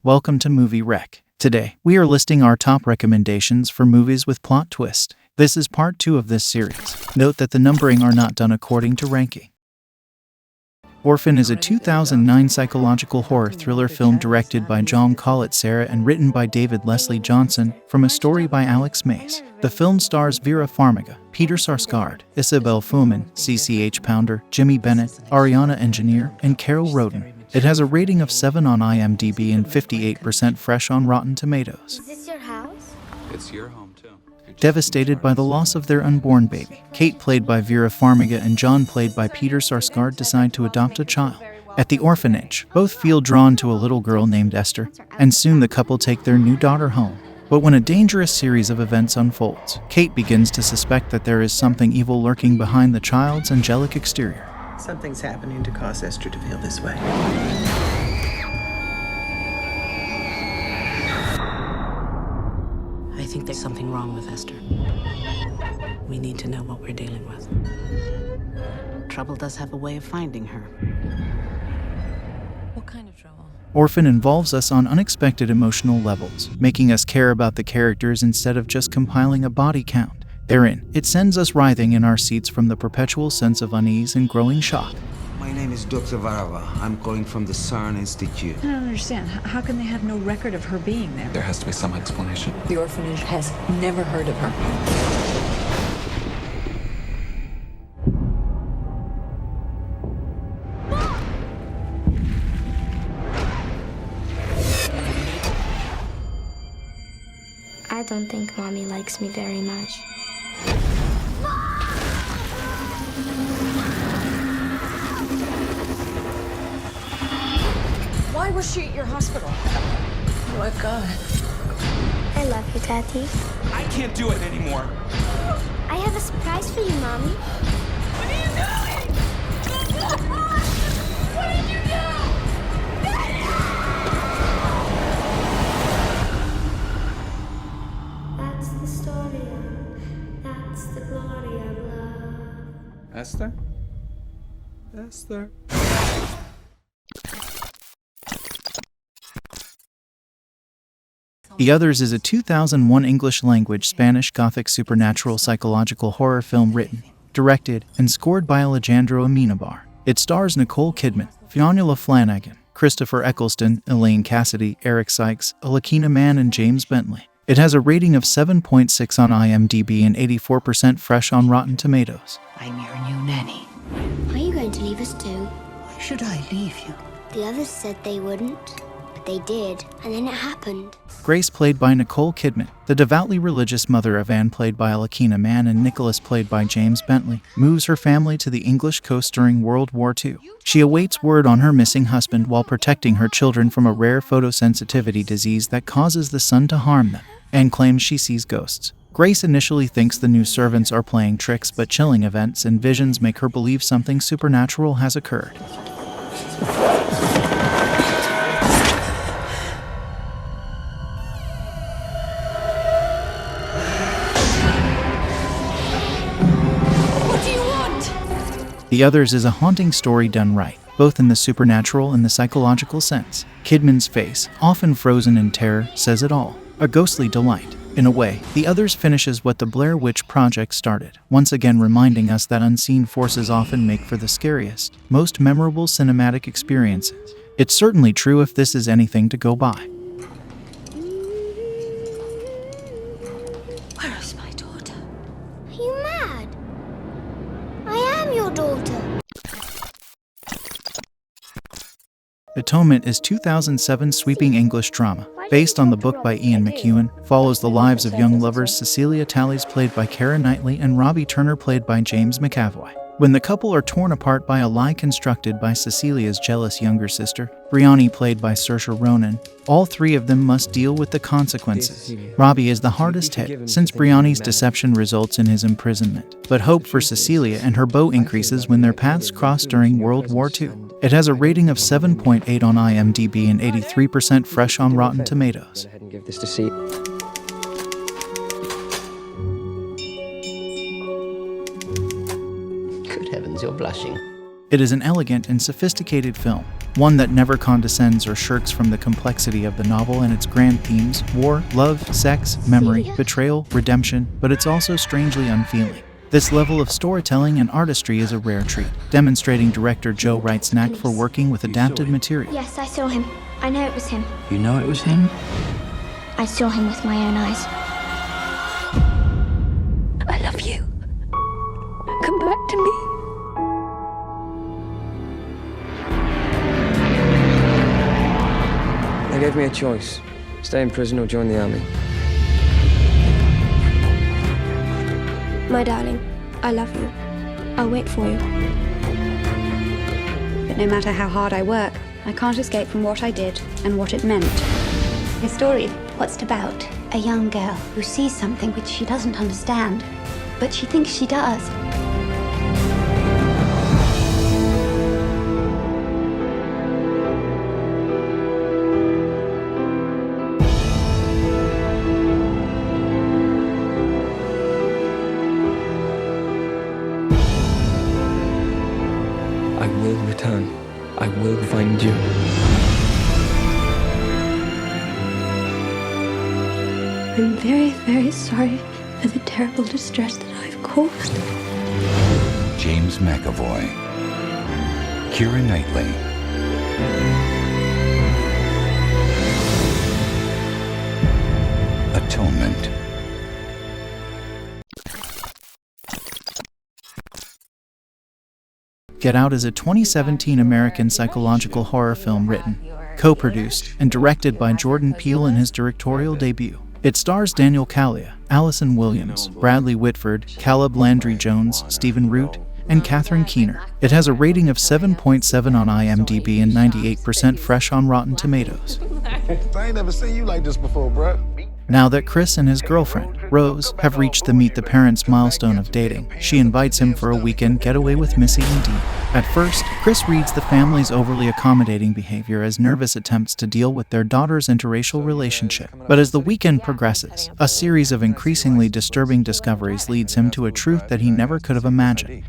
Welcome to Movie Rec. Today, we are listing our top recommendations for movies with plot twist. This is part 2 of this series. Note that the numbering are not done according to ranking. Orphan is a 2009 psychological horror thriller film directed by John Collett-Serra and written by David Leslie Johnson, from a story by Alex Mace. The film stars Vera Farmiga, Peter Sarsgaard, Isabelle Fuhrman, CCH Pounder, Jimmy Bennett, Ariana Engineer, and Carol Roden. It has a rating of 7 on imdb and 58% fresh on Rotten Tomatoes. Is this your house? It's your home, too. Devastated by the loss of their unborn baby, Kate, played by Vera Farmiga, and John, played by Peter Sarsgaard, decide to adopt a child. At the orphanage, both feel drawn to a little girl named Esther, and soon the couple take their new daughter home. But when a dangerous series of events unfolds, Kate begins to suspect that there is something evil lurking behind the child's angelic exterior. Something's happening to cause Esther to feel this way. I think there's something wrong with Esther. We need to know what we're dealing with. Trouble does have a way of finding her. What kind of trouble? Orphan involves us on unexpected emotional levels, making us care about the characters instead of just compiling a body count. Therein, it sends us writhing in our seats from the perpetual sense of unease and growing shock. My name is Dr. Varava. I'm calling from the CERN Institute. I don't understand. How can they have no record of her being there? There has to be some explanation. The orphanage has never heard of her. I don't think Mommy likes me very much. Why was she at your hospital? Oh, God. I love you, Daddy. I can't do it anymore. I have a surprise for you, Mommy. What are you doing? What did you do? That's the story of, that's the glory of love. Esther? Esther? The Others is a 2001 English-language Spanish Gothic supernatural psychological horror film written, directed, and scored by Alejandro Amenabar. It stars Nicole Kidman, Fionnuala Flanagan, Christopher Eccleston, Elaine Cassidy, Eric Sykes, Alakina Mann, and James Bentley. It has a rating of 7.6 on imdb and 84% fresh on Rotten Tomatoes. I'm your new nanny. Are you going to leave us too? Why should I leave you? The others said they wouldn't, but they did, and then it happened. Grace, played by Nicole Kidman, the devoutly religious mother of Anne, played by Alakina Mann, and Nicholas, played by James Bentley, moves her family to the English coast during World War II. She awaits word on her missing husband while protecting her children from a rare photosensitivity disease that causes the sun to harm them, and claims she sees ghosts. Grace initially thinks the new servants are playing tricks, but chilling events and visions make her believe something supernatural has occurred. The Others is a haunting story done right, both in the supernatural and the psychological sense. Kidman's face, often frozen in terror, says it all. A ghostly delight. In a way, The Others finishes what the Blair Witch Project started, once again reminding us that unseen forces often make for the scariest, most memorable cinematic experiences. It's certainly true if this is anything to go by. Where is my daughter? Are you mad? I am your daughter. Atonement is 2007 sweeping English drama, based on the book by Ian McEwan, follows the lives of young lovers Cecilia Tallies, played by Keira Knightley, and Robbie Turner, played by James McAvoy. When the couple are torn apart by a lie constructed by Cecilia's jealous younger sister, Brianni, played by Saoirse Ronan, all three of them must deal with the consequences. Robbie is the hardest hit, since Brianni's deception results in his imprisonment, but hope for Cecilia and her beau increases when their paths cross during World War II. It has a rating of 7.8 on imdb and 83% fresh on Rotten Tomatoes. Go ahead and give this to see. Good heavens, you're blushing. It is an elegant and sophisticated film, one that never condescends or shirks from the complexity of the novel and its grand themes: war, love, sex, memory, betrayal, redemption, but it's also strangely unfeeling. This level of storytelling and artistry is a rare treat, demonstrating director Joe Wright's knack for working with adapted material. Yes, I saw him. I know it was him. You know it was him? I saw him with my own eyes. I love you. Come back to me. They gave me a choice. Stay in prison or join the army. My darling, I love you. I'll wait for you. But no matter how hard I work, I can't escape from what I did and what it meant. The story, what's it about? A young girl who sees something which she doesn't understand, but she thinks she does. I will return. I will find you. I'm very, very sorry for the terrible distress that I've caused. James McAvoy, Keira Knightley, Atonement. Get Out is a 2017 American psychological horror film written, co-produced, and directed by Jordan Peele in his directorial debut. It stars Daniel Kaluuya, Allison Williams, Bradley Whitford, Caleb Landry Jones, Stephen Root, and Catherine Keener. It has a rating of 7.7 on IMDb and 98% fresh on Rotten Tomatoes. I ain't never seen you like this before, bruh. Now that Chris and his girlfriend, Rose, have reached the meet the parents milestone of dating, she invites him for a weekend getaway with Missy and Dean. At first, Chris reads the family's overly accommodating behavior as nervous attempts to deal with their daughter's interracial relationship. But as the weekend progresses, a series of increasingly disturbing discoveries leads him to a truth that he never could have imagined.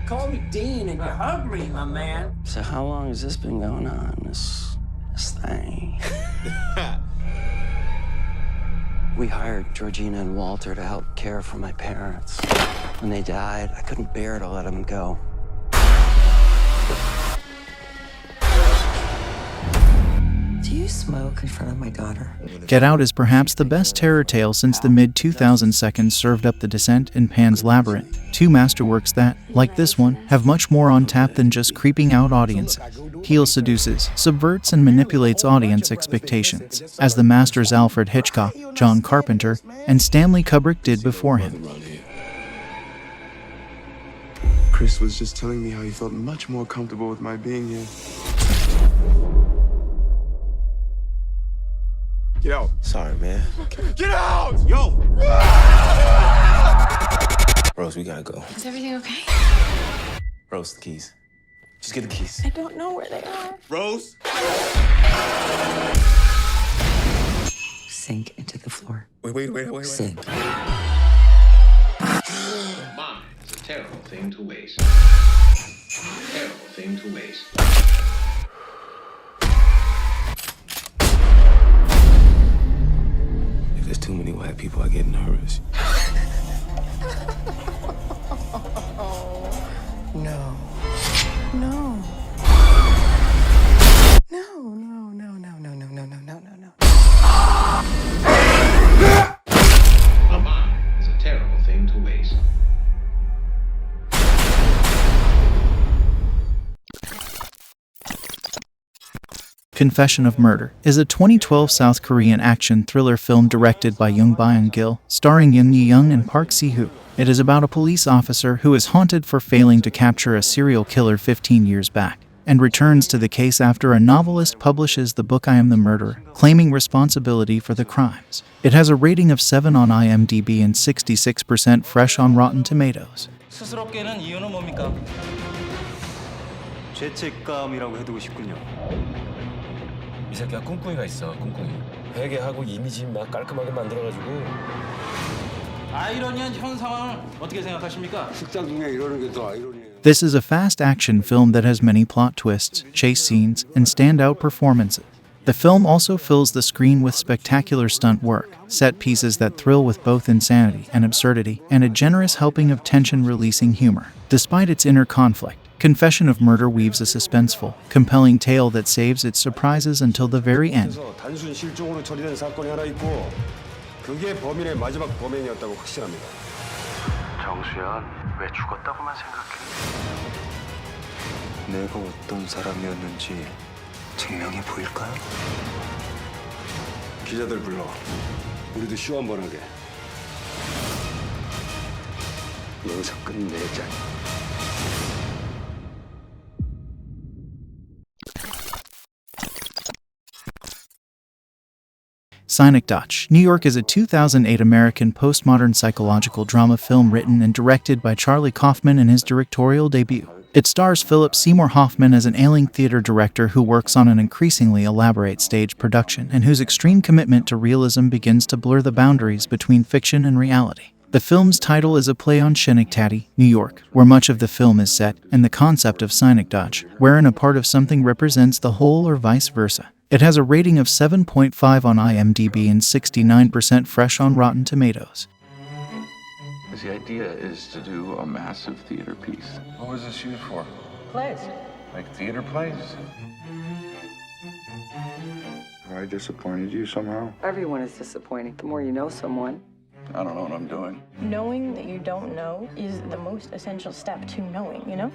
Call me Dean and you hug me, my man. So how long has this been going on, this thing? We hired Georgina and Walter to help care for my parents. When they died, I couldn't bear to let them go. Do you smoke in front of my daughter? Get Out is perhaps the best terror tale since the mid-2000s served up The Descent and Pan's Labyrinth, two masterworks that, like this one, have much more on tap than just creeping out audiences. Peele seduces, subverts, and manipulates audience expectations, as the masters Alfred Hitchcock, John Carpenter, and Stanley Kubrick did before him. Chris was just telling me how he felt much more comfortable with my being here. Get out. Sorry, man. Get out! Yo! Rose, we gotta go. Is everything okay? Rose, the keys. Just get the keys. I don't know where they are. Rose? Sink into the floor. Wait. Sink. Mom, it's a terrible thing to waste. Terrible thing to waste. If there's too many white people, I get nervous. No. Mom, it's a terrible thing to waste. Confession of Murder is a 2012 South Korean action thriller film directed by Young Byung-gil, starring Yoon Yi-young and Park Si-hoo. It is about a police officer who is haunted for failing to capture a serial killer 15 years back, and returns to the case after a novelist publishes the book I Am the Murderer, claiming responsibility for the crimes. It has a rating of 7 on IMDb and 66% fresh on Rotten Tomatoes. 스스럽게는 이유는 뭡니까? 죄책감이라고 해두고 싶군요. 이 새끼가 꿍꿍이가 있어, 꿍꿍이. 회계하고 이미지 막 깔끔하게 만들어가지고. 아이러니한 현 상황을 어떻게 생각하십니까? 식당 중에 이러는 게 더 아이러니해요. This is a fast action film that has many plot twists, chase scenes, and standout performances. The film also fills the screen with spectacular stunt work, set pieces that thrill with both insanity and absurdity, and a generous helping of tension-releasing humor. Despite its inner conflict, Confession of Murder weaves a suspenseful, compelling tale that saves its surprises until the very end. 단순 실종으로 처리된 사건이 하나 있고 그게 범인의 마지막 범행이었다고 확신합니다. 정수연, 왜 죽었다고만 생각해? 내가 어떤 사람이었는지 증명해 보일까요? 기자들 불러. 우리도 쇼 한번 하게. 여기서 끝내자. Synecdoche, New York is a 2008 American postmodern psychological drama film written and directed by Charlie Kaufman in his directorial debut. It stars Philip Seymour Hoffman as an ailing theater director who works on an increasingly elaborate stage production and whose extreme commitment to realism begins to blur the boundaries between fiction and reality. The film's title is a play on Schenectady, New York, where much of the film is set, and the concept of synecdoche, wherein a part of something represents the whole or vice versa. It has a rating of 7.5 on IMDb and 69% fresh on Rotten Tomatoes. The idea is to do a massive theater piece. What was this used for? Plays. Like theater plays? Have I disappointed you somehow? Everyone is disappointing. The more you know someone. I don't know what I'm doing. Knowing that you don't know is the most essential step to knowing, you know?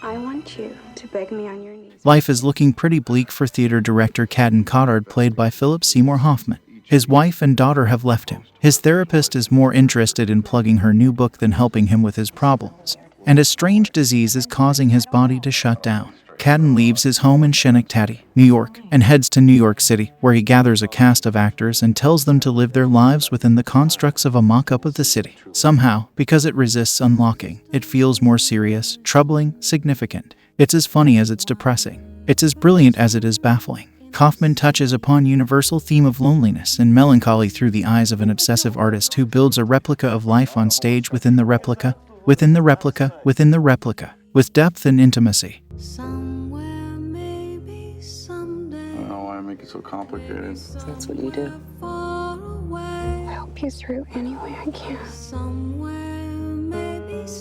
I want you to beg me on your knees. Life is looking pretty bleak for theater director Caden Cottard, played by Philip Seymour Hoffman. His wife and daughter have left him. His therapist is more interested in plugging her new book than helping him with his problems. And a strange disease is causing his body to shut down. Caden leaves his home in Schenectady, New York, and heads to New York City, where he gathers a cast of actors and tells them to live their lives within the constructs of a mock-up of the city. Somehow, because it resists unlocking, it feels more serious, troubling, significant. It's as funny as it's depressing. It's as brilliant as it is baffling. Kaufman touches upon universal theme of loneliness and melancholy through the eyes of an obsessive artist who builds a replica of life on stage within the replica, within the replica, within the replica, with depth and intimacy. I don't know why I make it so complicated. That's what you do. I help you through any way I can.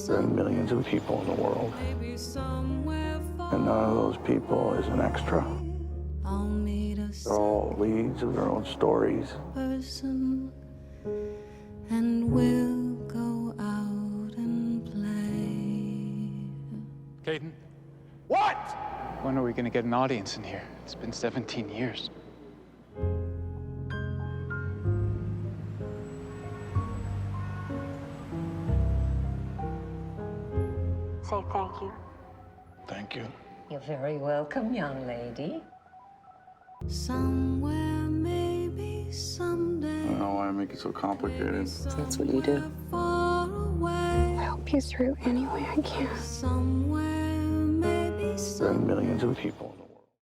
There are millions of people in the world, and none of those people is an extra. They're all leads of their own stories. And we'll go out and play. Caden? What? When are we going to get an audience in here? It's been 17 years. Say thank you. Thank you. You're very welcome, young lady. Somewhere, maybe someday. I don't know why I make it so complicated. That's what you do. I help you through any way I can. Somewhere, maybe There are millions of people